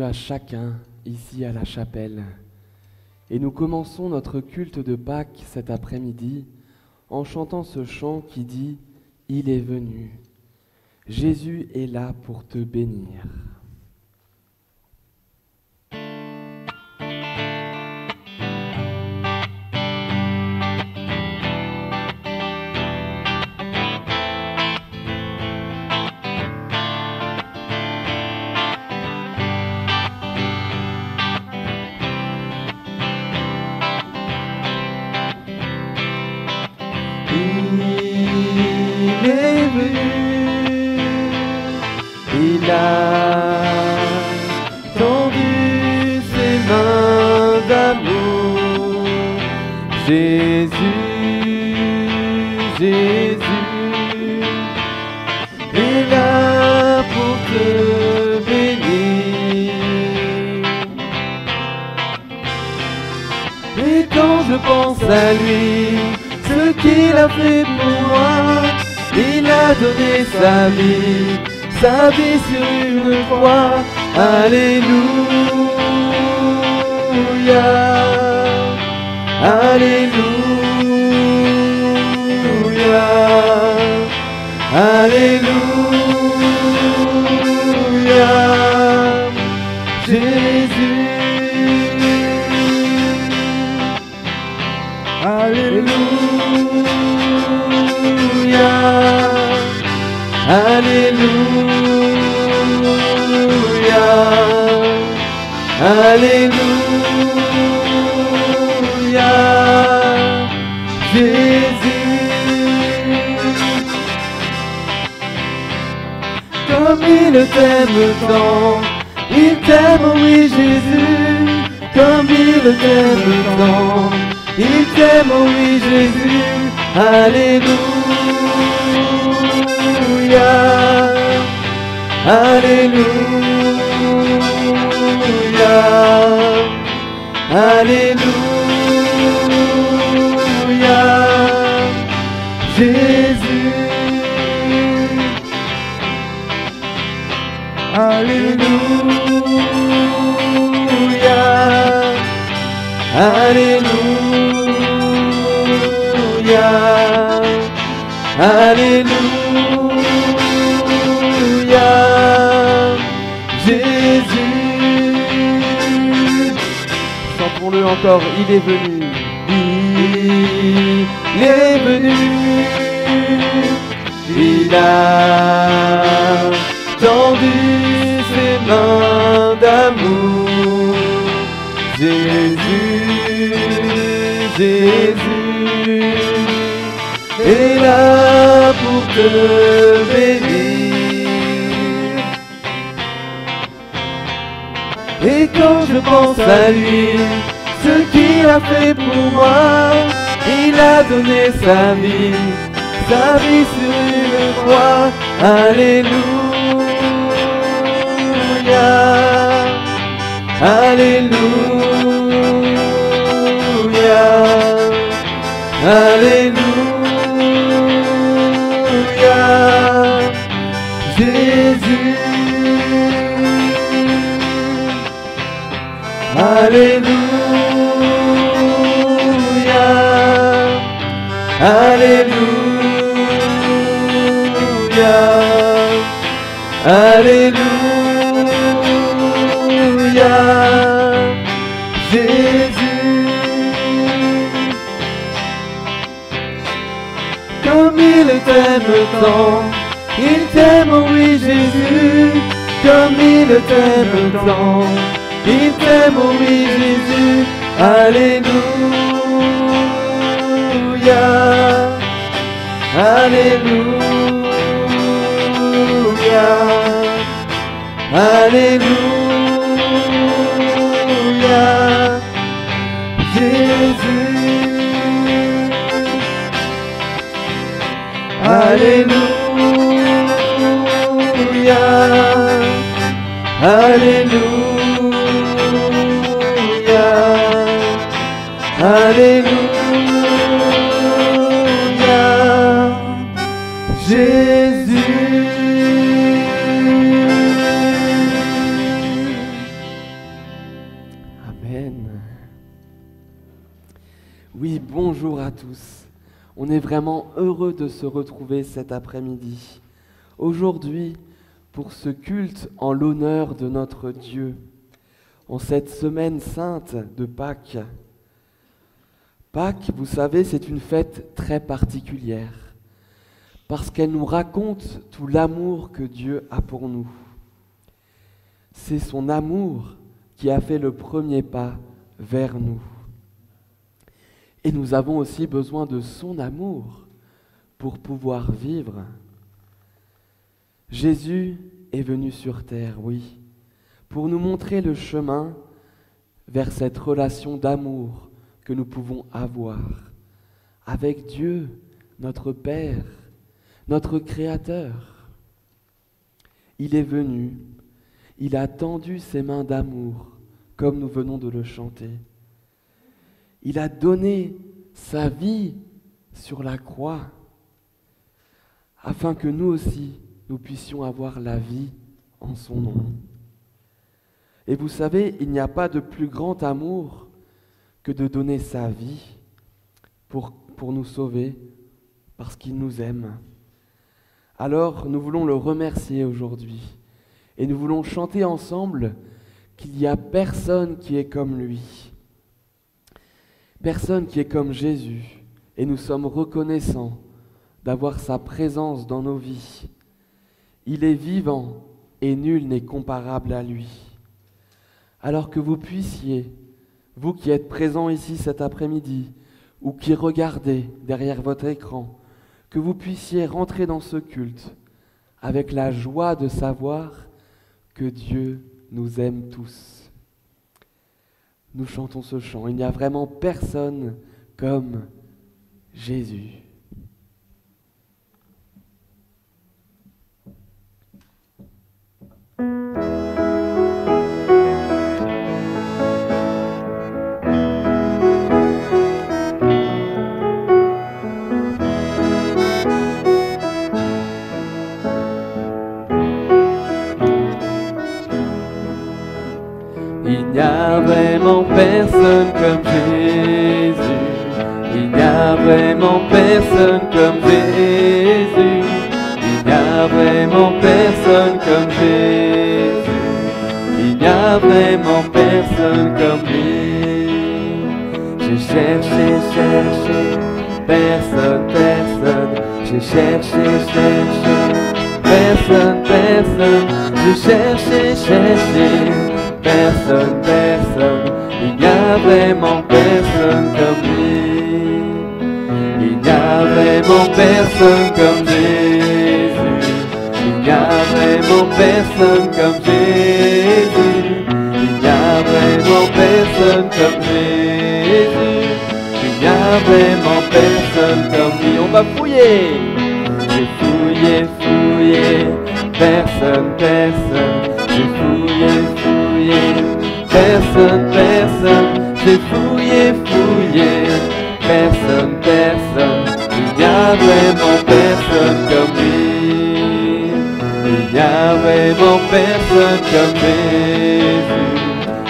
à chacun ici à la chapelle. Et nous commençons notre culte de Pâques cet après-midi en chantant ce chant qui dit « Il est venu ». Jésus est là pour te bénir. Il a tendu ses mains d'amour. Jésus, Jésus est là pour te bénir. Et quand je pense à lui, ce qu'il a fait pour moi, il a donné sa vie sur une croix. Alléluia, Alléluia, Alléluia. Jésus, Alléluia, Alléluia, Alléluia, Jésus. Comme il t'aime tant, il t'aime, oui Jésus. Comme il t'aime tant, il t'aime, oui Jésus. Alléluia, Alléluia, Alléluia, Jésus. Alléluia, Alléluia, Alléluia, Jésus. Chantons-le encore, il est venu. Il est venu, il a tendu ses mains d'amour. Jésus, Jésus est là pour te bénir. Et quand je pense à lui, ce qu'il a fait pour moi, il a donné sa vie sur une croix. Alléluia, Alléluia, Alléluia, Jésus. Alléluia, Alléluia, Alléluia, Jésus. Comme il t'aime tant, il t'aime, oui Jésus. Comme il t'aime tant, il t'aime, oui Jésus. Alléluia, Alléluia, Alléluia, Jésus. Alléluia, Alléluia, Alléluia, Jésus. Bonjour à tous. On est vraiment heureux de se retrouver cet après-midi. Aujourd'hui, pour ce culte en l'honneur de notre Dieu, en cette semaine sainte de Pâques. Pâques, vous savez, c'est une fête très particulière, parce qu'elle nous raconte tout l'amour que Dieu a pour nous. C'est son amour qui a fait le premier pas vers nous. Et nous avons aussi besoin de son amour pour pouvoir vivre. Jésus est venu sur terre, oui, pour nous montrer le chemin vers cette relation d'amour que nous pouvons avoir avec Dieu, notre Père, notre Créateur. Il est venu, il a tendu ses mains d'amour, comme nous venons de le chanter. Il a donné sa vie sur la croix, afin que nous aussi, nous puissions avoir la vie en son nom. Et vous savez, il n'y a pas de plus grand amour que de donner sa vie pour nous sauver, parce qu'il nous aime. Alors, nous voulons le remercier aujourd'hui, et nous voulons chanter ensemble qu'il n'y a personne qui est comme lui, personne qui est comme Jésus, et nous sommes reconnaissants d'avoir sa présence dans nos vies. Il est vivant et nul n'est comparable à lui. Alors que vous puissiez, vous qui êtes présents ici cet après-midi, ou qui regardez derrière votre écran, que vous puissiez rentrer dans ce culte avec la joie de savoir que Dieu nous aime tous. Nous chantons ce chant. Il n'y a vraiment personne comme Jésus. Il n'y a vraiment personne comme Jésus. Il n'y a vraiment personne comme Jésus. Il n'y a vraiment personne comme Jésus. Il n'y a vraiment personne comme lui. J'ai cherché, personne, personne. J'ai cherché, personne, personne. J'ai cherché, personne, personne, il n'y a vraiment personne comme lui. Il n'y a vraiment personne comme Jésus. Il n'y a vraiment personne comme Jésus. Il n'y a vraiment personne comme Jésus. Il n'y a vraiment personne comme lui. On va fouiller. J'ai fouillé, personne, personne. J'ai fouillé, personne, personne, j'ai fouillé, personne, personne, il n'y a vraiment personne comme lui. Il n'y a vraiment personne comme Jésus.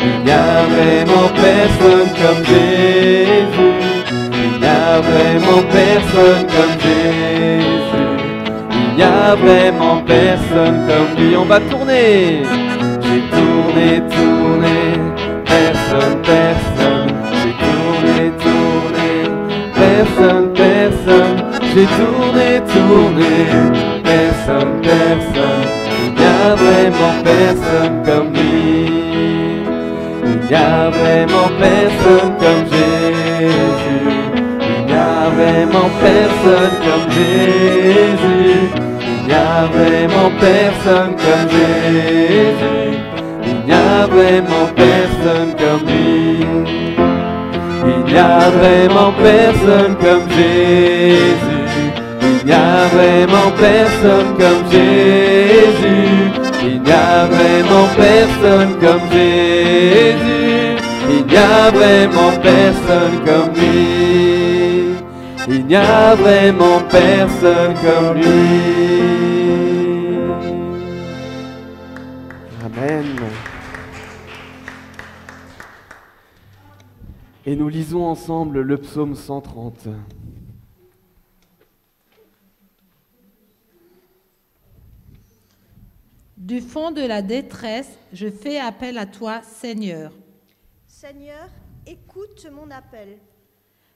Il n'y a vraiment personne comme Jésus. Il n'y a vraiment personne comme Jésus. Il n'y a vraiment personne comme lui. On va tourner. J'ai tourné, personne, personne. J'ai tourné, personne, personne. J'ai tourné, personne, personne. Il n'y a vraiment personne comme lui. Il n'y a vraiment personne comme Jésus. Il n'y a vraiment personne comme Jésus. Il n'y a vraiment personne comme Jésus. Il n'y a vraiment personne comme lui. Il n'y a vraiment personne comme Jésus. Il n'y a vraiment personne comme Jésus. Il n'y a vraiment personne comme Jésus. Il n'y a vraiment personne comme lui. Il n'y a vraiment personne comme lui. Amen. Et nous lisons ensemble le psaume 130. Du fond de la détresse, je fais appel à toi, Seigneur. Seigneur, écoute mon appel.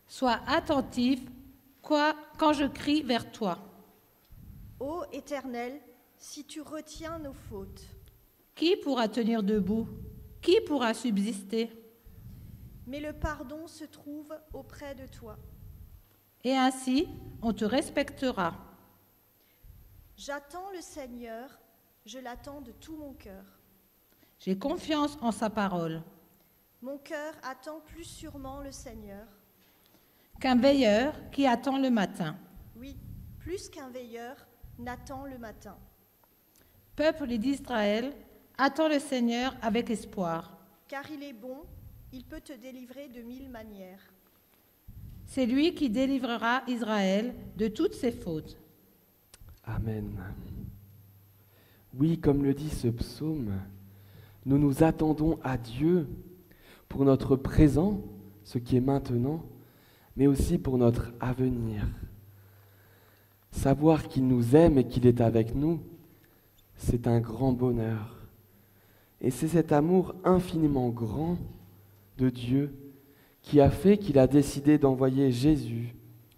Sois attentif quand je crie vers toi. Ô Éternel, si tu retiens nos fautes, Qui pourra tenir debout? Qui pourra subsister? mais le pardon se trouve auprès de toi. Et ainsi, on te respectera. J'attends le Seigneur, je l'attends de tout mon cœur. J'ai confiance en sa parole. Mon cœur attend plus sûrement le Seigneur. Qu'un veilleur qui attend le matin. Oui, plus qu'un veilleur n'attend le matin. Peuple d'Israël, attends le Seigneur avec espoir. Car il est bon, il peut te délivrer de 1000 manières. C'est lui qui délivrera Israël de toutes ses fautes. Amen. Oui, comme le dit ce psaume, nous nous attendons à Dieu pour notre présent, ce qui est maintenant, mais aussi pour notre avenir. Savoir qu'il nous aime et qu'il est avec nous, c'est un grand bonheur. Et c'est cet amour infiniment grand de Dieu qui a fait qu'il a décidé d'envoyer Jésus,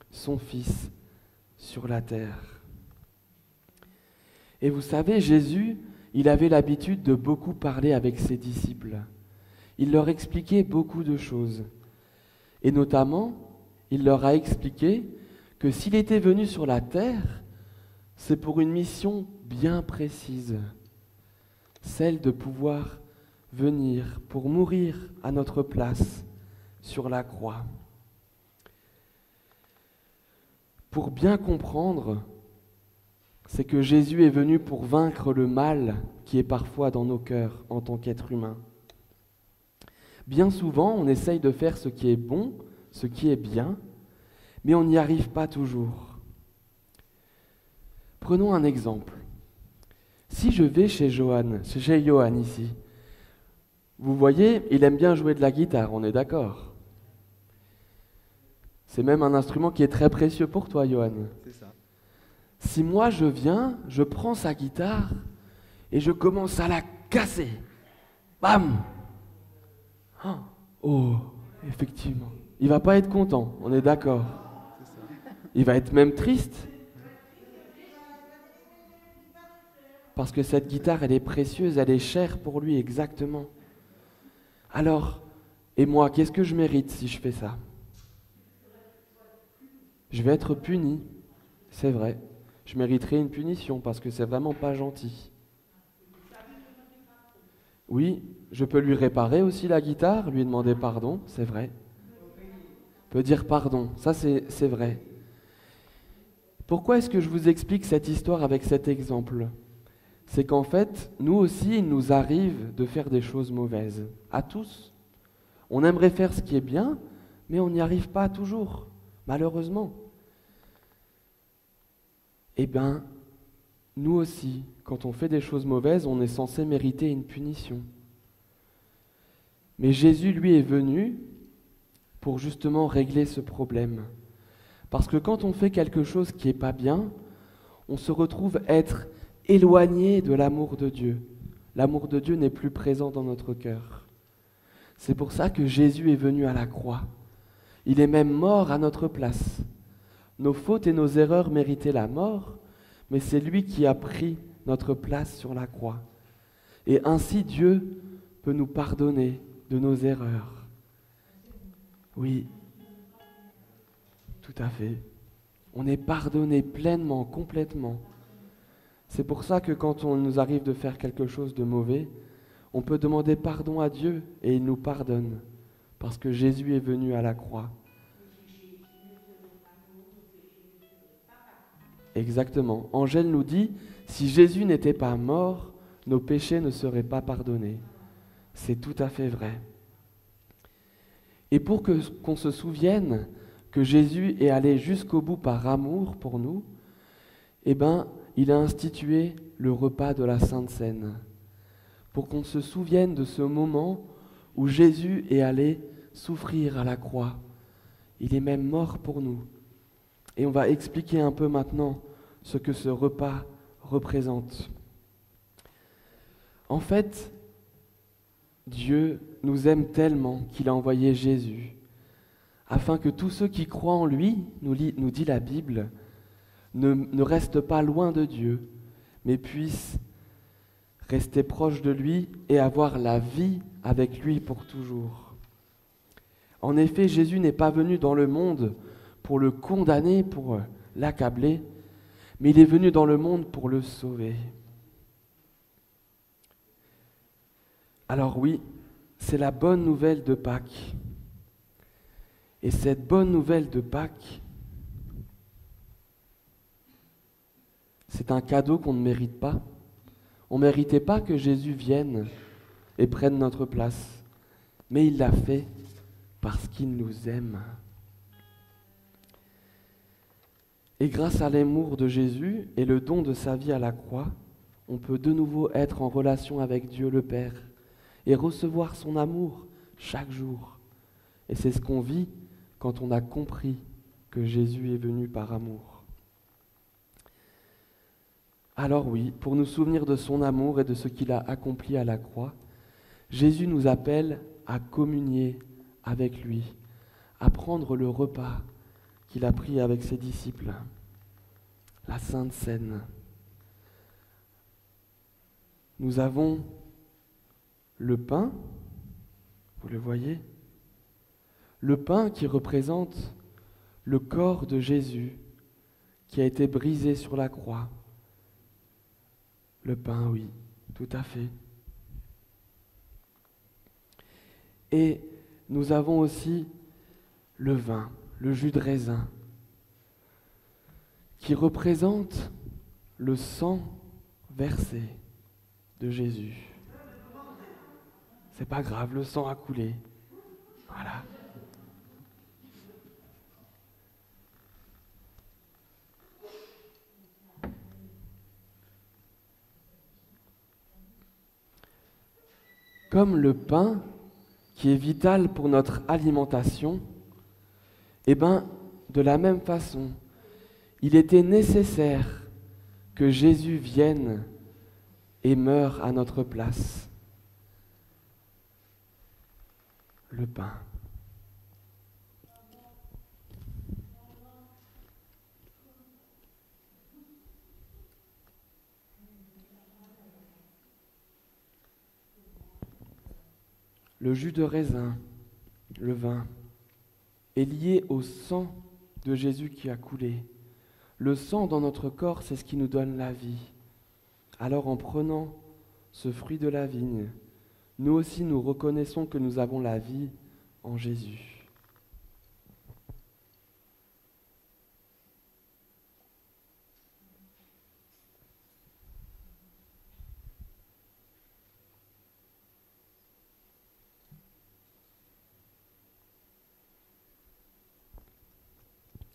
son Fils, sur la terre. Et vous savez, Jésus, il avait l'habitude de beaucoup parler avec ses disciples. Il leur expliquait beaucoup de choses. Et notamment, il leur a expliqué que s'il était venu sur la terre, c'est pour une mission bien précise, celle de pouvoir venir pour mourir à notre place sur la croix. Pour bien comprendre, c'est que Jésus est venu pour vaincre le mal qui est parfois dans nos cœurs en tant qu'être humain. Bien souvent, on essaye de faire ce qui est bon, ce qui est bien, mais on n'y arrive pas toujours. Prenons un exemple. Si je vais chez Johan ici, vous voyez, il aime bien jouer de la guitare, on est d'accord? C'est même un instrument qui est très précieux pour toi, Johan. C'est ça. Si moi je viens, je prends sa guitare et je commence à la casser. Bam! Oh, effectivement. Il va pas être content, on est d'accord. Il va être même triste. Parce que cette guitare, elle est précieuse, elle est chère pour lui, exactement. Alors, et moi, qu'est-ce que je mérite si je fais ça? Je vais être puni, c'est vrai. Je mériterai une punition parce que c'est vraiment pas gentil. Oui, je peux lui réparer aussi la guitare, lui demander pardon, c'est vrai. Je peux dire pardon, ça c'est vrai. Pourquoi est-ce que je vous explique cette histoire avec cet exemple? C'est qu'en fait, nous aussi, il nous arrive de faire des choses mauvaises, à tous. On aimerait faire ce qui est bien, mais on n'y arrive pas toujours, malheureusement. Eh bien, nous aussi, quand on fait des choses mauvaises, on est censé mériter une punition. Mais Jésus, lui, est venu pour justement régler ce problème. Parce que quand on fait quelque chose qui n'est pas bien, on se retrouve être éloigné de l'amour de Dieu. L'amour de Dieu n'est plus présent dans notre cœur. C'est pour ça que Jésus est venu à la croix. Il est même mort à notre place. Nos fautes et nos erreurs méritaient la mort, mais c'est lui qui a pris notre place sur la croix. Et ainsi Dieu peut nous pardonner de nos erreurs. Oui, tout à fait. On est pardonné pleinement, complètement. C'est pour ça que quand on nous arrive de faire quelque chose de mauvais, on peut demander pardon à Dieu et il nous pardonne, parce que Jésus est venu à la croix. Exactement. Angèle nous dit, si Jésus n'était pas mort, nos péchés ne seraient pas pardonnés. C'est tout à fait vrai. Et pour qu'on se souvienne que Jésus est allé jusqu'au bout par amour pour nous, eh bien, il a institué le repas de la Sainte Seine, pour qu'on se souvienne de ce moment où Jésus est allé souffrir à la croix. Il est même mort pour nous. Et on va expliquer un peu maintenant ce que ce repas représente. En fait, Dieu nous aime tellement qu'il a envoyé Jésus, afin que tous ceux qui croient en lui, nous dit la Bible, ne restent pas loin de Dieu, mais puissent rester proches de lui et avoir la vie avec lui pour toujours. En effet, Jésus n'est pas venu dans le monde pour le condamner, pour l'accabler, mais il est venu dans le monde pour le sauver. Alors oui, c'est la bonne nouvelle de Pâques. Et cette bonne nouvelle de Pâques, c'est un cadeau qu'on ne mérite pas. On ne méritait pas que Jésus vienne et prenne notre place, mais il l'a fait parce qu'il nous aime. Et grâce à l'amour de Jésus et le don de sa vie à la croix, on peut de nouveau être en relation avec Dieu le Père et recevoir son amour chaque jour. Et c'est ce qu'on vit quand on a compris que Jésus est venu par amour. Alors oui, pour nous souvenir de son amour et de ce qu'il a accompli à la croix, Jésus nous appelle à communier avec lui, à prendre le repas qu'il a pris avec ses disciples, la Sainte Seine. Nous avons le pain, vous le voyez, le pain qui représente le corps de Jésus qui a été brisé sur la croix. Le pain, oui, tout à fait. Et nous avons aussi le vin, le jus de raisin, qui représente le sang versé de Jésus. C'est pas grave, le sang a coulé. Voilà. Comme le pain qui est vital pour notre alimentation, de la même façon, il était nécessaire que Jésus vienne et meure à notre place. Le pain. Le jus de raisin, le vin, est lié au sang de Jésus qui a coulé. Le sang dans notre corps, c'est ce qui nous donne la vie. Alors en prenant ce fruit de la vigne, nous aussi nous reconnaissons que nous avons la vie en Jésus.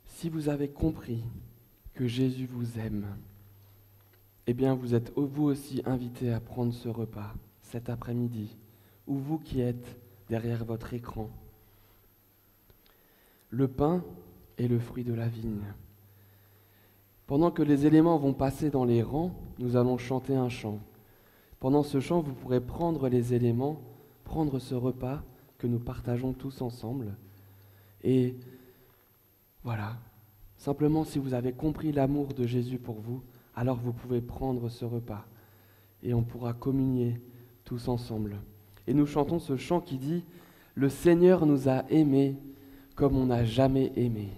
Si vous avez compris que Jésus vous aime, eh bien vous êtes vous aussi invités à prendre ce repas cet après-midi, ou vous qui êtes derrière votre écran. Le pain est le fruit de la vigne. Pendant que les éléments vont passer dans les rangs, nous allons chanter un chant. Pendant ce chant, vous pourrez prendre les éléments, prendre ce repas que nous partageons tous ensemble. Et voilà, simplement si vous avez compris l'amour de Jésus pour vous, alors vous pouvez prendre ce repas et on pourra communier tous ensemble. Et nous chantons ce chant qui dit « Le Seigneur nous a aimés comme on n'a jamais aimé ».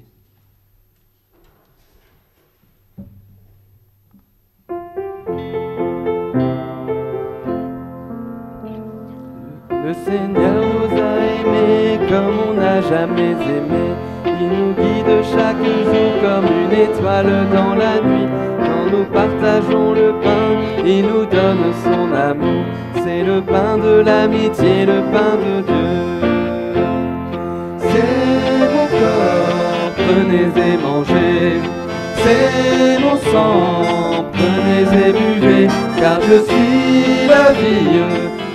Le Seigneur nous a aimés comme on n'a jamais aimé. Il nous guide chaque jour comme une étoile dans la nuit. Quand nous partageons le pain, il nous donne son amour. C'est le pain de l'amitié, le pain de Dieu. C'est mon corps, prenez et mangez. C'est mon sang, prenez et buvez. Car je suis la vie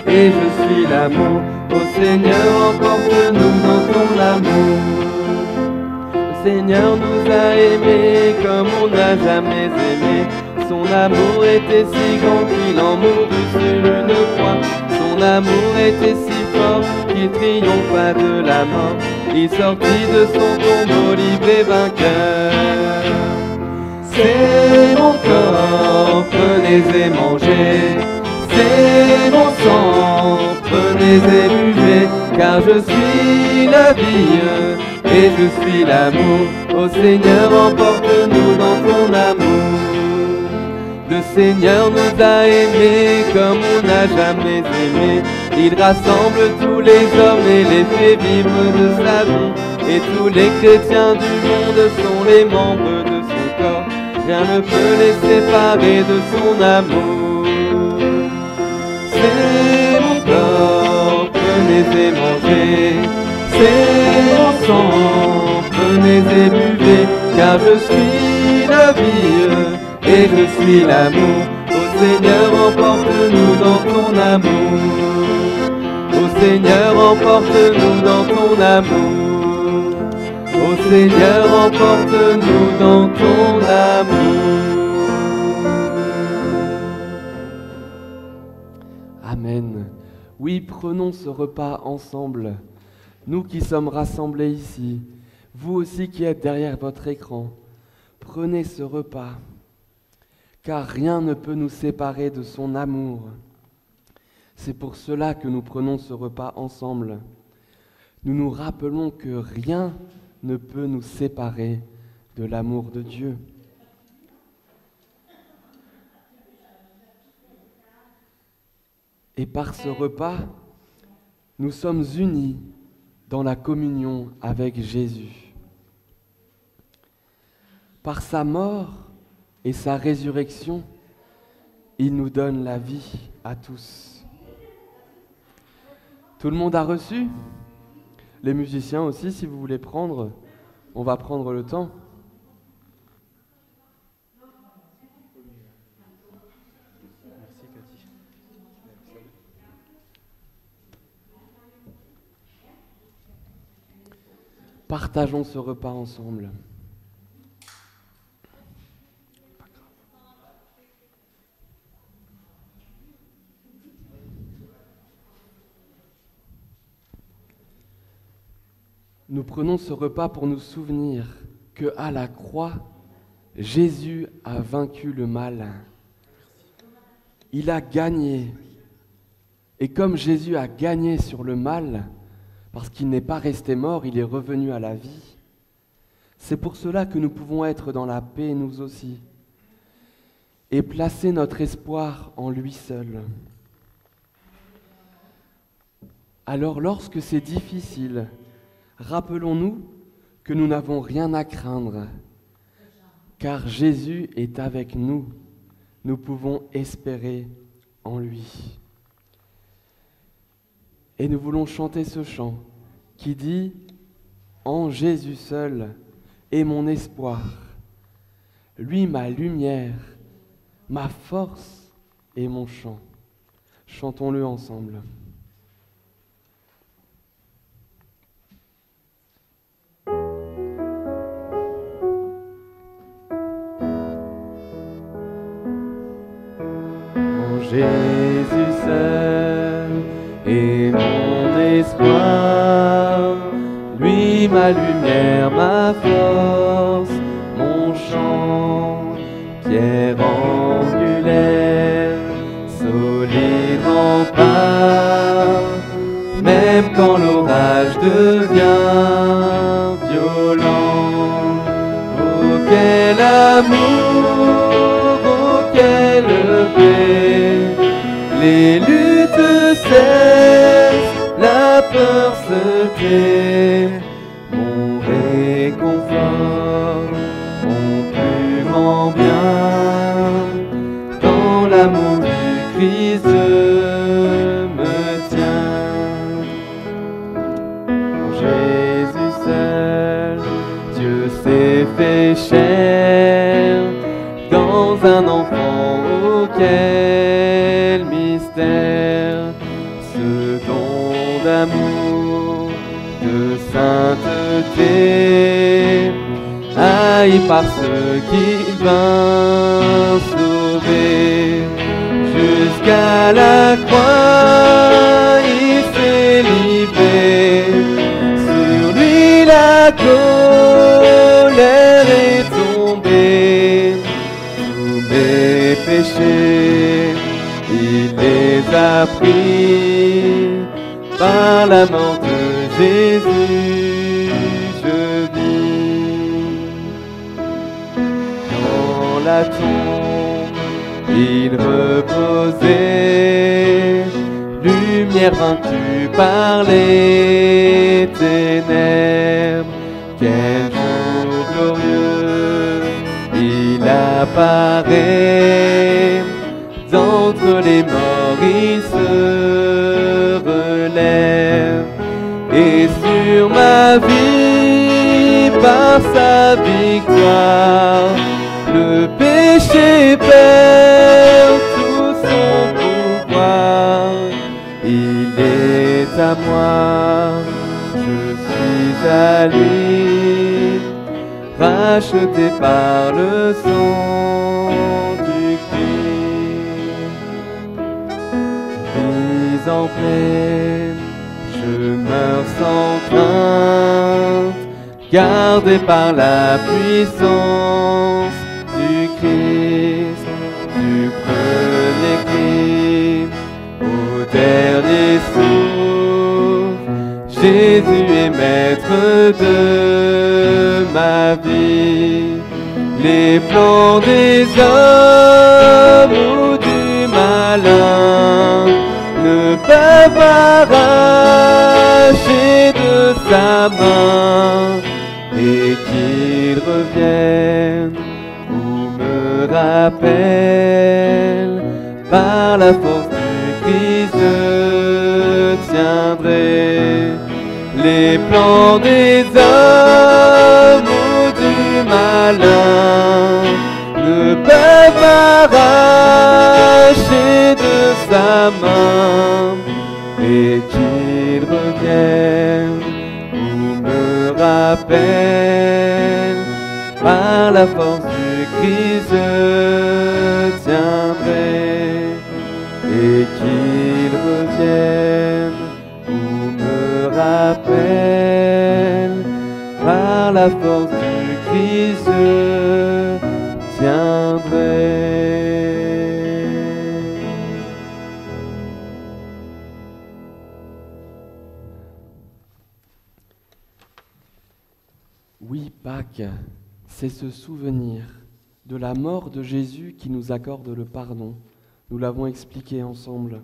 et je suis l'amour. Ô Seigneur, emporte-nous dans ton amour. Le Seigneur nous a aimés comme on n'a jamais aimé. Son amour était si grand qu'il en mourut sur une croix. Son amour était si fort qu'il triompha de la mort. Il sortit de son tombeau libre et vainqueur. C'est mon corps, prenez et mangez. C'est mon sang, prenez et buvez. Car je suis la vie et je suis l'amour. Ô Seigneur, emporte-nous dans ton amour. Le Seigneur nous a aimés comme on n'a jamais aimé. Il rassemble tous les hommes et les fait vivre de sa vie. Et tous les chrétiens du monde sont les membres de son corps. Rien ne peut les séparer de son amour. C'est mon corps, prenez et mangez. C'est mon sang, prenez et buvez. Car je suis la vie et je suis l'amour. Ô Seigneur, emporte-nous dans ton amour. Ô Seigneur, emporte-nous dans ton amour. Ô Seigneur, emporte-nous dans ton amour. Amen. Oui, prenons ce repas ensemble. Nous qui sommes rassemblés ici, vous aussi qui êtes derrière votre écran, prenez ce repas. Car rien ne peut nous séparer de son amour. C'est pour cela que nous prenons ce repas ensemble. Nous nous rappelons que rien ne peut nous séparer de l'amour de Dieu. Et par ce repas, nous sommes unis dans la communion avec Jésus. Par sa mort et sa résurrection, il nous donne la vie à tous. Tout le monde a reçu? Les musiciens aussi, si vous voulez prendre, on va prendre le temps. Partageons ce repas ensemble. Nous prenons ce repas pour nous souvenir que à la croix, Jésus a vaincu le mal. Il a gagné. Et comme Jésus a gagné sur le mal, parce qu'il n'est pas resté mort, il est revenu à la vie. C'est pour cela que nous pouvons être dans la paix, nous aussi, et placer notre espoir en lui seul. Alors, lorsque c'est difficile, rappelons-nous que nous n'avons rien à craindre, car Jésus est avec nous. Nous pouvons espérer en lui. Et nous voulons chanter ce chant qui dit « En Jésus seul est mon espoir, lui ma lumière, ma force et mon chant. » Chantons-le ensemble. En Jésus seul est mon espoir, lui ma lumière, ma force, mon chant, pierre angulaire, solide rempart, même quand l'orage devient violent. Oh quel amour, oh quelle paix, les luttes cessent, la peur se tait, mon réconfort, mon plus grand bien, dans l'amour du Christ je me tiens. En Jésus seul, Dieu s'est fait chair, dans un enfant, oh quel mystère, d'amour, de sainteté, haï par ceux qu'il vint sauver. Jusqu'à la croix, il s'est livré. Sur lui la colère est tombée. Tous mes péchés, il les a pris. Par la mort de Jésus, je vis. Dans la tombe, il reposait, lumière vaincue par les ténèbres. Quel jour glorieux, il apparaît, d'entre les morts il se relève. Et sur ma vie, par sa victoire, le péché perd tout son pouvoir. Il est à moi, je suis à lui, racheté par le sang du Christ. Vis en paix, je meurs sans crainte, gardé par la puissance du Christ, du premier cri au dernier souffle. Jésus est maître de ma vie. Les plans des hommes ou du malin ne peuvent arracher de sa main, et qu'il revienne ou me rappelle, par la force du Christ je tiendrai. Les plans des hommes ou du malin ne peuvent m'arracher de sa main, et qu'il revienne ou me rappelle, par la force du Christ je tiendrai. Et qu'il revienne ou me rappelle, par la force du Christ je tiendrai. Oui, Pâques, c'est ce souvenir de la mort de Jésus qui nous accorde le pardon. Nous l'avons expliqué ensemble.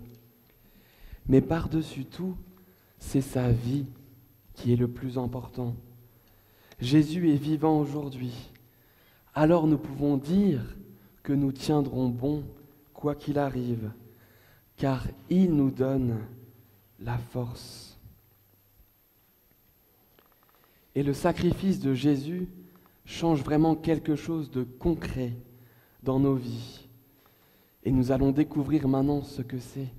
Mais par-dessus tout, c'est sa vie qui est le plus important. Jésus est vivant aujourd'hui. Alors nous pouvons dire que nous tiendrons bon quoi qu'il arrive, car il nous donne la force. Et le sacrifice de Jésus change vraiment quelque chose de concret dans nos vies. Et nous allons découvrir maintenant ce que c'est.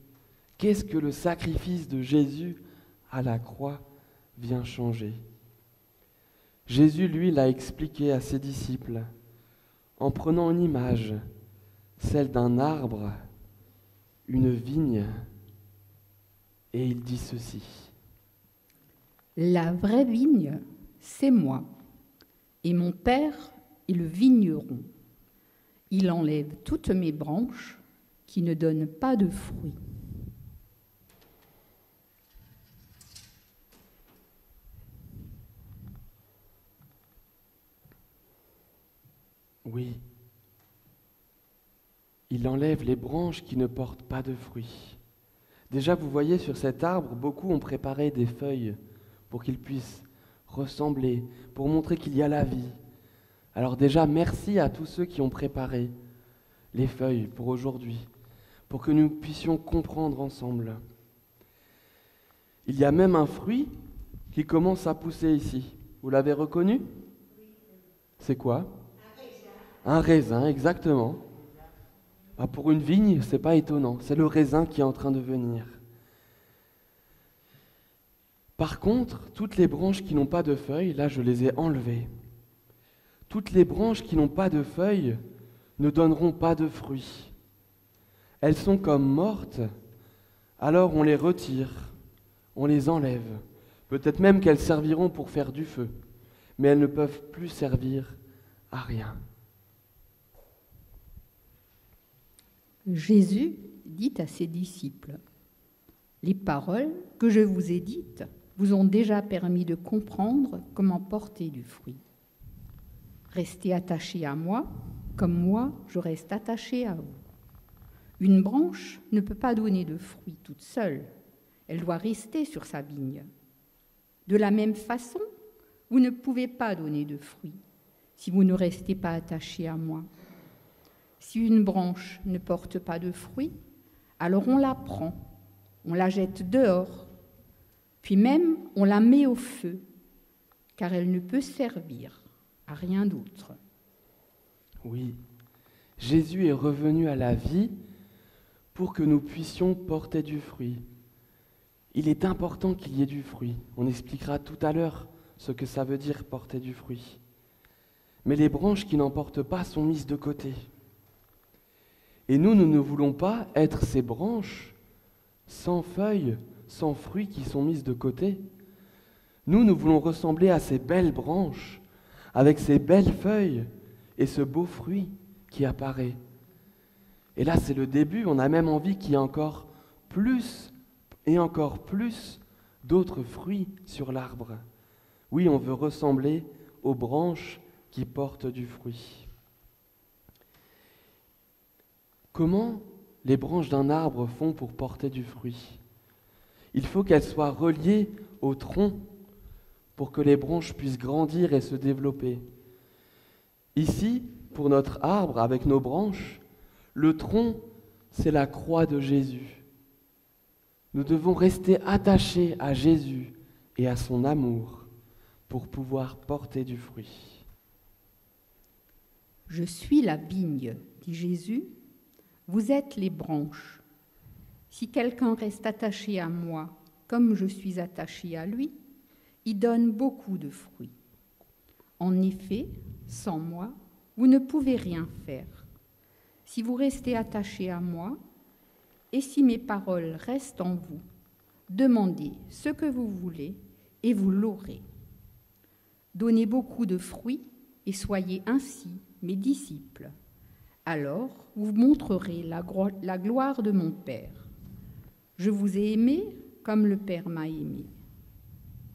Qu'est-ce que le sacrifice de Jésus à la croix vient changer? Jésus, lui, l'a expliqué à ses disciples en prenant une image, celle d'un arbre, une vigne, et il dit ceci. La vraie vigne, c'est moi, et mon Père est le vigneron. Il enlève toutes mes branches qui ne donnent pas de fruits. Oui, il enlève les branches qui ne portent pas de fruits. Déjà, vous voyez sur cet arbre, beaucoup ont préparé des feuilles pour qu'il puisse ressembler, pour montrer qu'il y a la vie. Alors déjà, merci à tous ceux qui ont préparé les feuilles pour aujourd'hui, pour que nous puissions comprendre ensemble. Il y a même un fruit qui commence à pousser ici. Vous l'avez reconnu? C'est quoi? Un raisin, exactement. Pour une vigne, c'est pas étonnant. C'est le raisin qui est en train de venir. Par contre, toutes les branches qui n'ont pas de feuilles, là je les ai enlevées. Toutes les branches qui n'ont pas de feuilles ne donneront pas de fruits. Elles sont comme mortes, alors on les retire, on les enlève. Peut-être même qu'elles serviront pour faire du feu, mais elles ne peuvent plus servir à rien. Jésus dit à ses disciples, « Les paroles que je vous ai dites vous ont déjà permis de comprendre comment porter du fruit. Restez attachés à moi, comme moi je reste attaché à vous. Une branche ne peut pas donner de fruits toute seule, elle doit rester sur sa vigne. De la même façon, vous ne pouvez pas donner de fruits si vous ne restez pas attachés à moi. Si une branche ne porte pas de fruits, alors on la prend, on la jette dehors, puis même on la met au feu, car elle ne peut servir à rien d'autre. » Oui, Jésus est revenu à la vie pour que nous puissions porter du fruit. Il est important qu'il y ait du fruit. On expliquera tout à l'heure ce que ça veut dire porter du fruit. Mais les branches qui n'en portent pas sont mises de côté. Et nous ne voulons pas être ces branches sans feuilles, sans fruits qui sont mises de côté. Nous voulons ressembler à ces belles branches, avec ces belles feuilles et ce beau fruit qui apparaît. Et là, c'est le début, on a même envie qu'il y ait encore plus et encore plus d'autres fruits sur l'arbre. Oui, on veut ressembler aux branches qui portent du fruit. Comment les branches d'un arbre font pour porter du fruit? Il faut qu'elles soient reliées au tronc pour que les branches puissent grandir et se développer. Ici, pour notre arbre, avec nos branches, le tronc, c'est la croix de Jésus. Nous devons rester attachés à Jésus et à son amour pour pouvoir porter du fruit. « Je suis la vigne, dit Jésus, vous êtes les branches. Si quelqu'un reste attaché à moi comme je suis attaché à lui, il donne beaucoup de fruits. En effet, sans moi, vous ne pouvez rien faire. Si vous restez attaché à moi, et si mes paroles restent en vous, demandez ce que vous voulez et vous l'aurez. Donnez beaucoup de fruits et soyez ainsi mes disciples. Alors vous montrerez la gloire de mon Père. Je vous ai aimé comme le Père m'a aimé.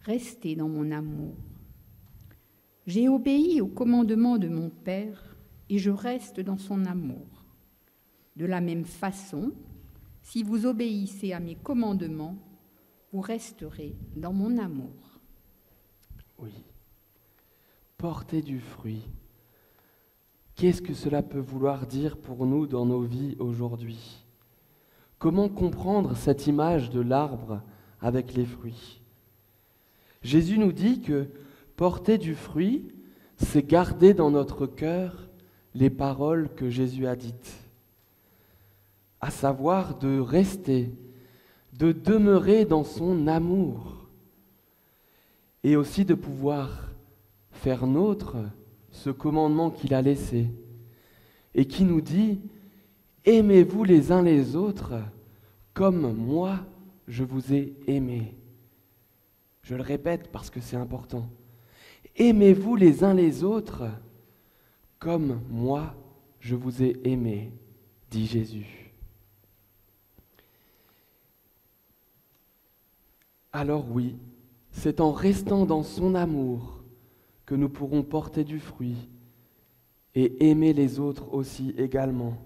Restez dans mon amour. J'ai obéi au commandement de mon Père et je reste dans son amour. De la même façon, si vous obéissez à mes commandements, vous resterez dans mon amour. » Oui. Porter du fruit. Qu'est-ce que cela peut vouloir dire pour nous dans nos vies aujourd'hui? Comment comprendre cette image de l'arbre avec les fruits? Jésus nous dit que porter du fruit, c'est garder dans notre cœur les paroles que Jésus a dites, à savoir de rester, de demeurer dans son amour, et aussi de pouvoir faire nôtre ce commandement qu'il a laissé, et qui nous dit « Aimez-vous les uns les autres comme moi je vous ai aimé ». Je le répète parce que c'est important. Aimez-vous les uns les autres comme moi je vous ai aimé, dit Jésus. Alors oui, c'est en restant dans son amour que nous pourrons porter du fruit et aimer les autres aussi également.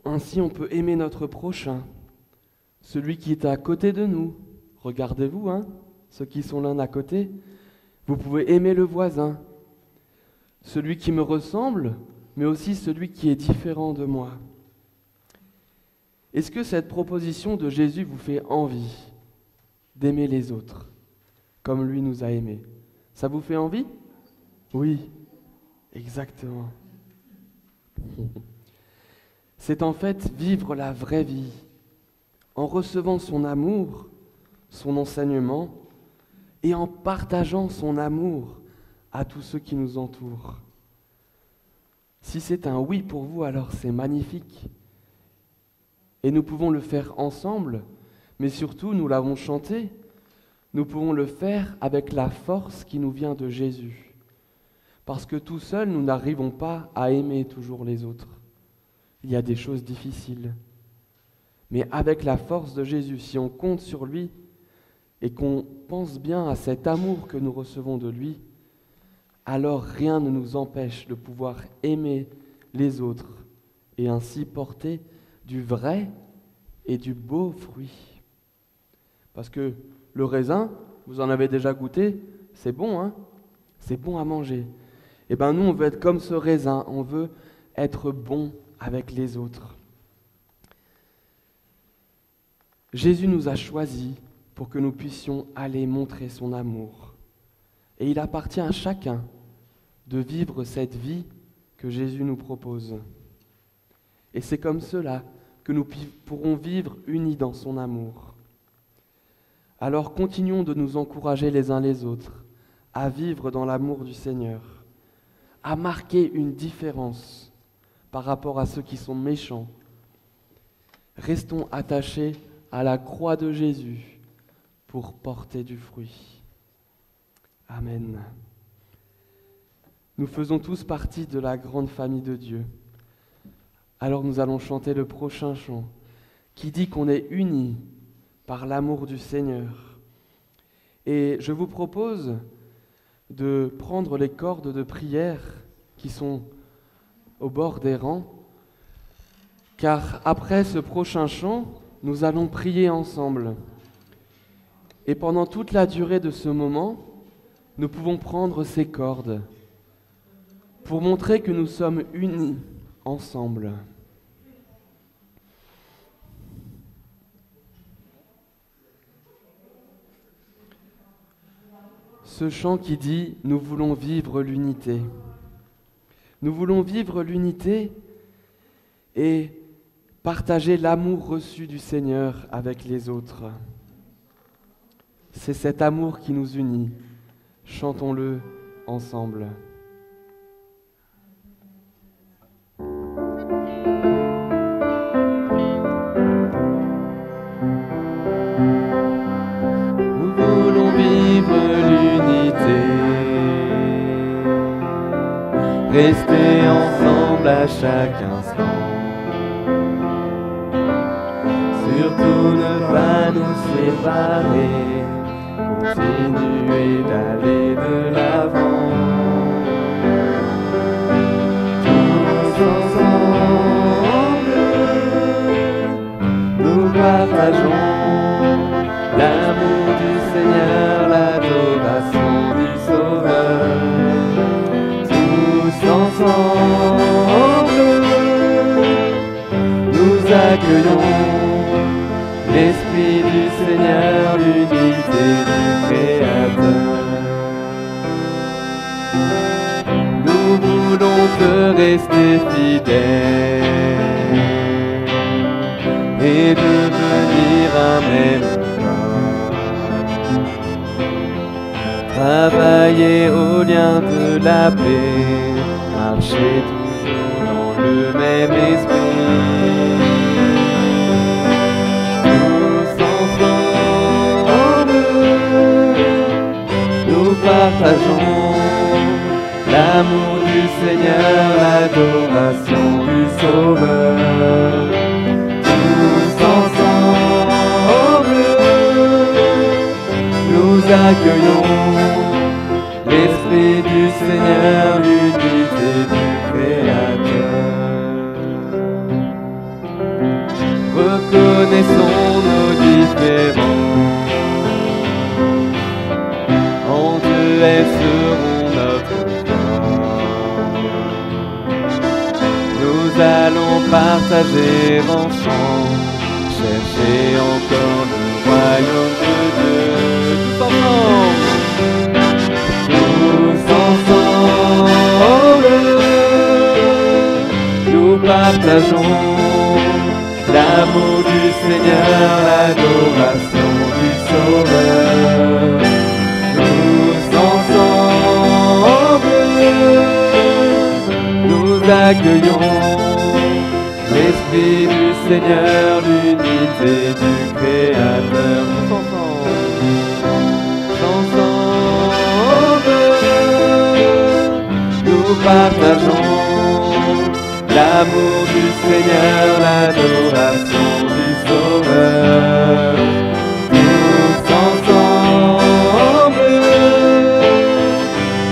Ainsi, on peut aimer notre prochain, celui qui est à côté de nous. Regardez-vous, ceux qui sont l'un à côté. Vous pouvez aimer le voisin, celui qui me ressemble, mais aussi celui qui est différent de moi. Est-ce que cette proposition de Jésus vous fait envie d'aimer les autres, comme lui nous a aimés? Ça vous fait envie? Oui, exactement. C'est en fait vivre la vraie vie. En recevant son amour, son enseignement et en partageant son amour à tous ceux qui nous entourent. Si c'est un oui pour vous, alors c'est magnifique. Et nous pouvons le faire ensemble, mais surtout, nous l'avons chanté, nous pouvons le faire avec la force qui nous vient de Jésus. Parce que tout seul, nous n'arrivons pas à aimer toujours les autres. Il y a des choses difficiles. Mais avec la force de Jésus, si on compte sur lui et qu'on pense bien à cet amour que nous recevons de lui, alors rien ne nous empêche de pouvoir aimer les autres et ainsi porter du vrai et du beau fruit. Parce que le raisin, vous en avez déjà goûté, c'est bon, hein ? C'est bon à manger. Et bien nous, on veut être comme ce raisin, on veut être bon avec les autres. Jésus nous a choisis pour que nous puissions aller montrer son amour. Et il appartient à chacun de vivre cette vie que Jésus nous propose. Et c'est comme cela que nous pourrons vivre unis dans son amour. Alors continuons de nous encourager les uns les autres à vivre dans l'amour du Seigneur, à marquer une différence par rapport à ceux qui sont méchants. Restons attachés à la croix de Jésus pour porter du fruit. Amen. Nous faisons tous partie de la grande famille de Dieu. Alors nous allons chanter le prochain chant qui dit qu'on est unis par l'amour du Seigneur. Et je vous propose de prendre les cordes de prière qui sont au bord des rangs, car après ce prochain chant, nous allons prier ensemble. Et pendant toute la durée de ce moment, nous pouvons prendre ces cordes pour montrer que nous sommes unis ensemble. Ce chant qui dit « Nous voulons vivre l'unité ». Nous voulons vivre l'unité et partager l'amour reçu du Seigneur avec les autres. C'est cet amour qui nous unit. Chantons-le ensemble. Nous voulons vivre l'unité, rester ensemble à chaque instant, surtout ne pas nous séparer, continuer d'aller de l'avant, tous ensemble, nous partageons l'amour du Seigneur, l'adoration du Sauveur, tous ensemble, nous accueillons l'Esprit du Seigneur, l'unité du Créateur. Nous voulons te rester fidèles et devenir un même corps, travailler au lien de la paix, marcher toujours dans le même esprit. Partageons l'amour du Seigneur, l'adoration du Sauveur. Tous ensemble, nous accueillons l'Esprit du Seigneur, l'unité du Créateur. Reconnaissons nos différences, elles seront notre force. Nous allons partager ensemble, chercher encore le royaume de Dieu. Tous ensemble, nous partageons l'amour du Seigneur, l'adoration du Sauveur. accueillons l'Esprit du Seigneur, l'unité du Créateur. Tous ensemble, nous partageons l'amour du Seigneur, l'adoration du Sauveur. Tous ensemble,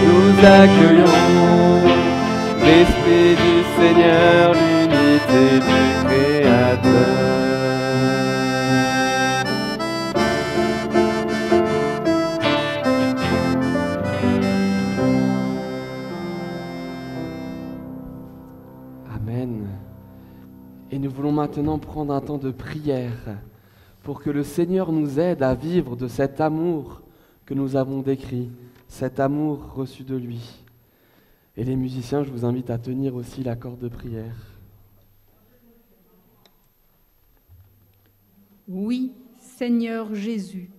nous accueillons l'Esprit du Seigneur, l'unité du Créateur. Amen. Et nous voulons maintenant prendre un temps de prière pour que le Seigneur nous aide à vivre de cet amour que nous avons décrit, cet amour reçu de lui. Et les musiciens, je vous invite à tenir aussi l'accord de prière. Oui, Seigneur Jésus,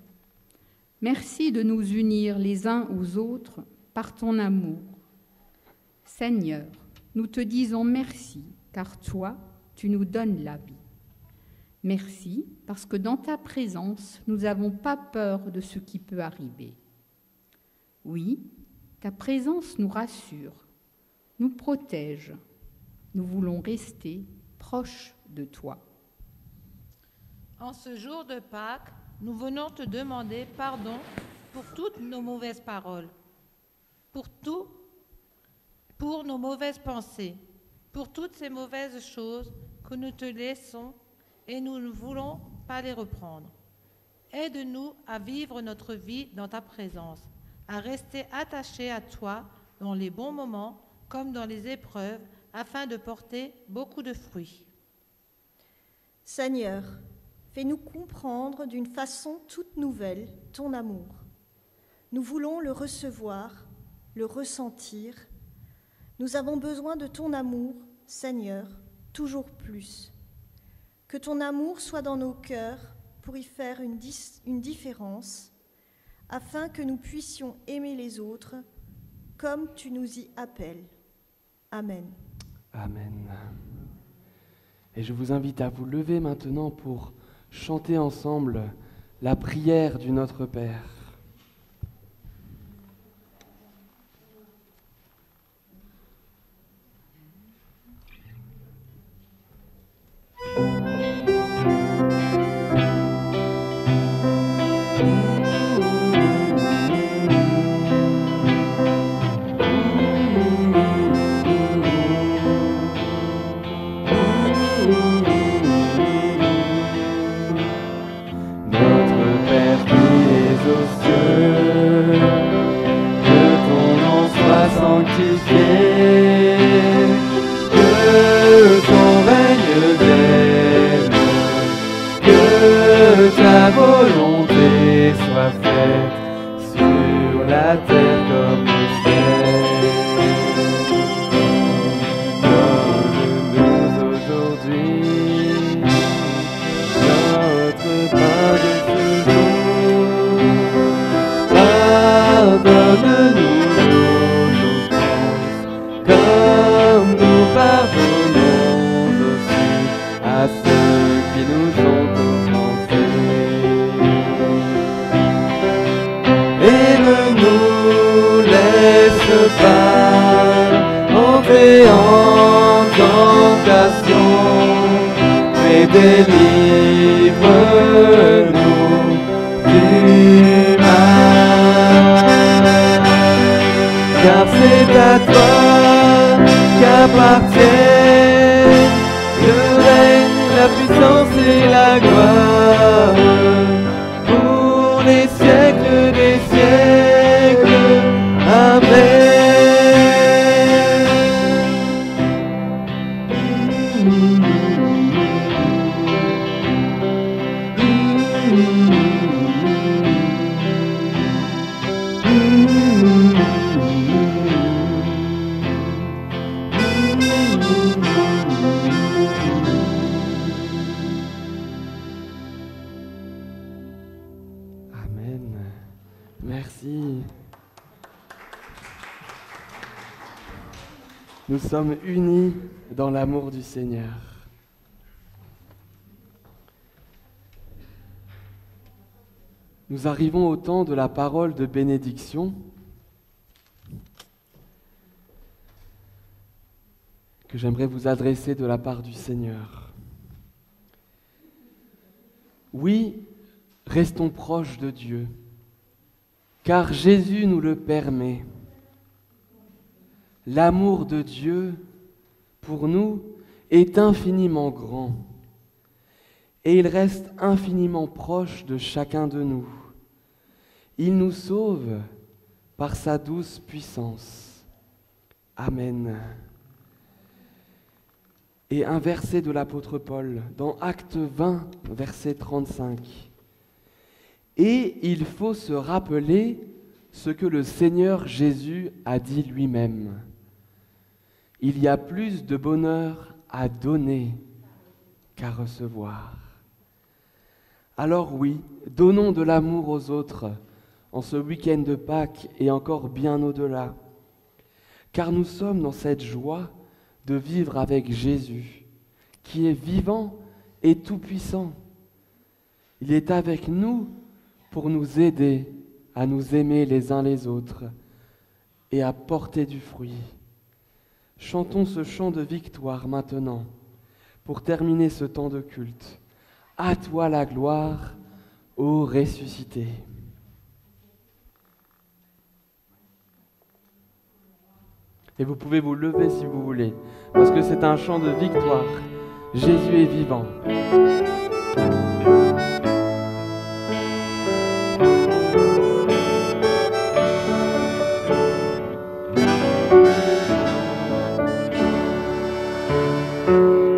merci de nous unir les uns aux autres par ton amour. Seigneur, nous te disons merci, car toi, tu nous donnes la vie. Merci, parce que dans ta présence, nous n'avons pas peur de ce qui peut arriver. Oui, ta présence nous rassure, nous protège. Nous voulons rester proches de toi. En ce jour de Pâques, nous venons te demander pardon pour toutes nos mauvaises paroles, pour nos mauvaises pensées, pour toutes ces mauvaises choses que nous te laissons et nous ne voulons pas les reprendre. Aide-nous à vivre notre vie dans ta présence, à rester attachés à toi dans les bons moments comme dans les épreuves, afin de porter beaucoup de fruits. Seigneur, fais-nous comprendre d'une façon toute nouvelle ton amour. Nous voulons le recevoir, le ressentir. Nous avons besoin de ton amour, Seigneur, toujours plus. Que ton amour soit dans nos cœurs pour y faire une différence, afin que nous puissions aimer les autres comme tu nous y appelles. Amen. Amen. Et je vous invite à vous lever maintenant pour chanter ensemble la prière du Notre Père. Délivre-nous du mal, car c'est à toi qu'appartiennent le règne, la puissance et la gloire pour les siècles des siècles. Amen. Nous sommes unis dans l'amour du Seigneur. Nous arrivons au temps de la parole de bénédiction que j'aimerais vous adresser de la part du Seigneur. Oui, restons proches de Dieu, car Jésus nous le permet. L'amour de Dieu pour nous est infiniment grand et il reste infiniment proche de chacun de nous. Il nous sauve par sa douce puissance. Amen. Et un verset de l'apôtre Paul dans Actes 20, verset 35. Et il faut se rappeler ce que le Seigneur Jésus a dit lui-même. Il y a plus de bonheur à donner qu'à recevoir. Alors oui, donnons de l'amour aux autres en ce week-end de Pâques et encore bien au-delà, car nous sommes dans cette joie de vivre avec Jésus, qui est vivant et tout-puissant. Il est avec nous pour nous aider à nous aimer les uns les autres et à porter du fruit. Chantons ce chant de victoire maintenant, pour terminer ce temps de culte. À toi la gloire, ô ressuscité. Et vous pouvez vous lever si vous voulez, parce que c'est un chant de victoire. Jésus est vivant.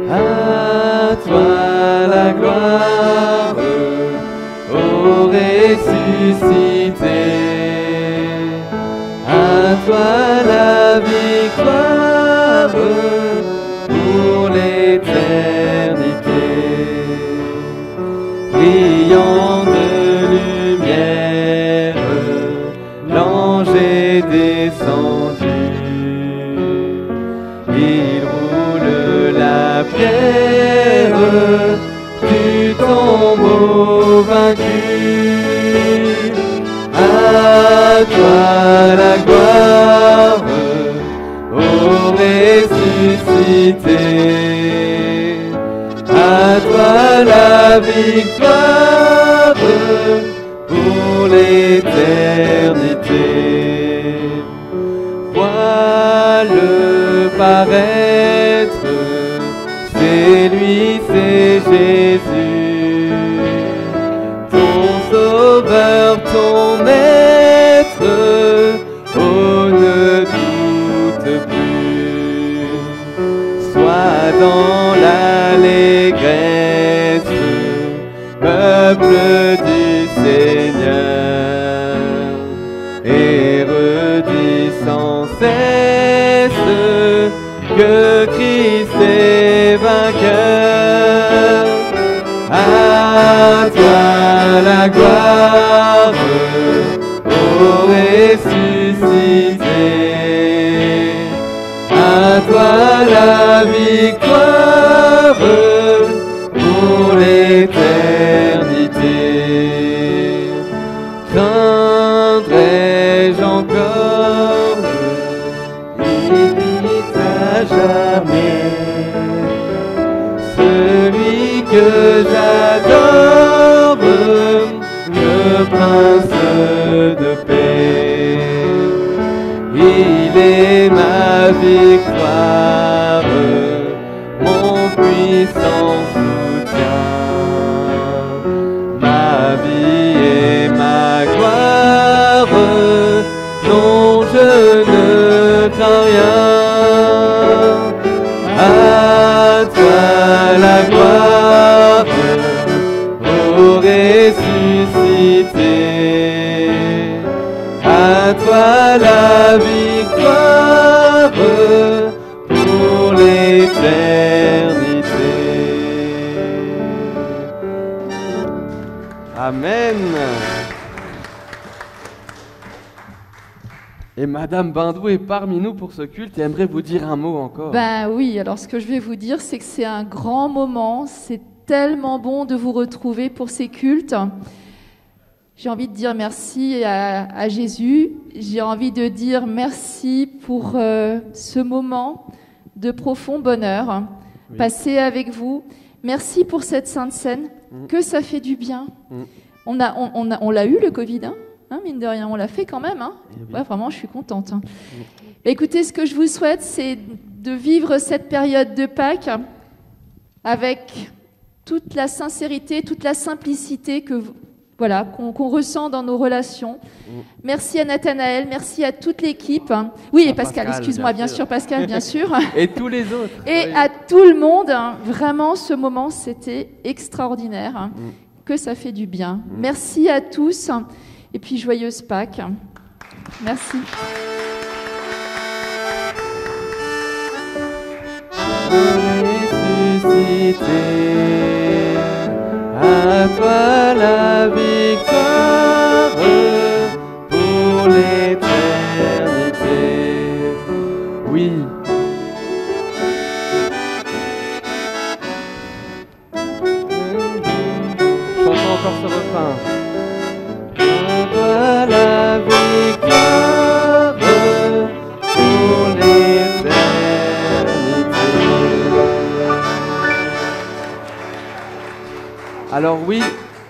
À toi la gloire, ô ressuscité. À toi la victoire pour l'éternité. Brillant de lumière, l'ange est descendu. Il roule la pierre du tombeau vaincu. À toi la gloire, ô ressuscité. À toi la victoire pour l'éternité. Vois-le paraître, c'est lui, c'est Jésus, ton sauveur, ton maître, oh ne doute plus. Sois dans l'allégresse, peuple du Seigneur, et redis sans cesse que Christ est vainqueur. À toi la gloire, ô ressuscité. À toi la victoire pour l'éternité. Craindrai-je encore, limite à jamais, celui que j'adore, le prince de paix. Il est ma victoire, mon puissant soutien, ma vie et ma gloire, non je ne crains rien. À toi la gloire, ô ressuscité. À toi la victoire pour l'éternité. Amen. Et Et Madame Bindou est parmi nous pour ce culte et aimerait vous dire un mot encore. Ben oui, alors ce que je vais vous dire, c'est que c'est un grand moment, c'est tellement bon de vous retrouver pour ces cultes. J'ai envie de dire merci à Jésus, j'ai envie de dire merci pour ce moment de profond bonheur passé avec vous. Merci pour cette Sainte Seine, que ça fait du bien. On l'a eu le Covid, hein, mine de rien, on l'a fait quand même. Hein. Ouais, vraiment, je suis contente. Écoutez, ce que je vous souhaite, c'est de vivre cette période de Pâques avec toute la sincérité, toute la simplicité qu'on ressent dans nos relations. Merci à Nathanaël, merci à toute l'équipe. Oui, et Pascal, excuse-moi, bien sûr, Pascal, bien sûr. Et tous les autres. Et à tout le monde, vraiment, ce moment, c'était extraordinaire. Que ça fait du bien. Merci à tous, et puis joyeuse Pâques. Merci. Ressuscité, à toi la victoire pour l'éternité. Oui. Chantons encore ce refrain. À toi la victoire pour l'éternité. Alors oui,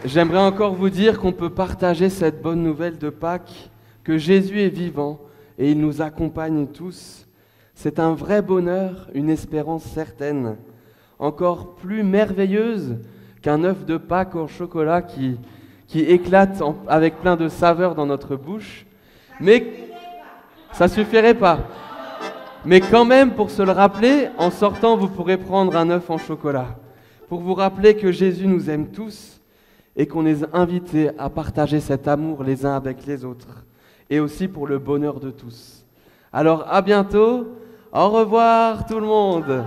j'aimerais encore vous dire qu'on peut partager cette bonne nouvelle de Pâques, que Jésus est vivant et il nous accompagne tous. C'est un vrai bonheur, une espérance certaine, encore plus merveilleuse qu'un œuf de Pâques au chocolat qui éclate avec plein de saveurs dans notre bouche. Mais ça suffirait pas. Mais quand même, pour se le rappeler, en sortant, vous pourrez prendre un œuf en chocolat. Pour vous rappeler que Jésus nous aime tous et qu'on est invités à partager cet amour les uns avec les autres, et aussi pour le bonheur de tous. Alors à bientôt, au revoir tout le monde.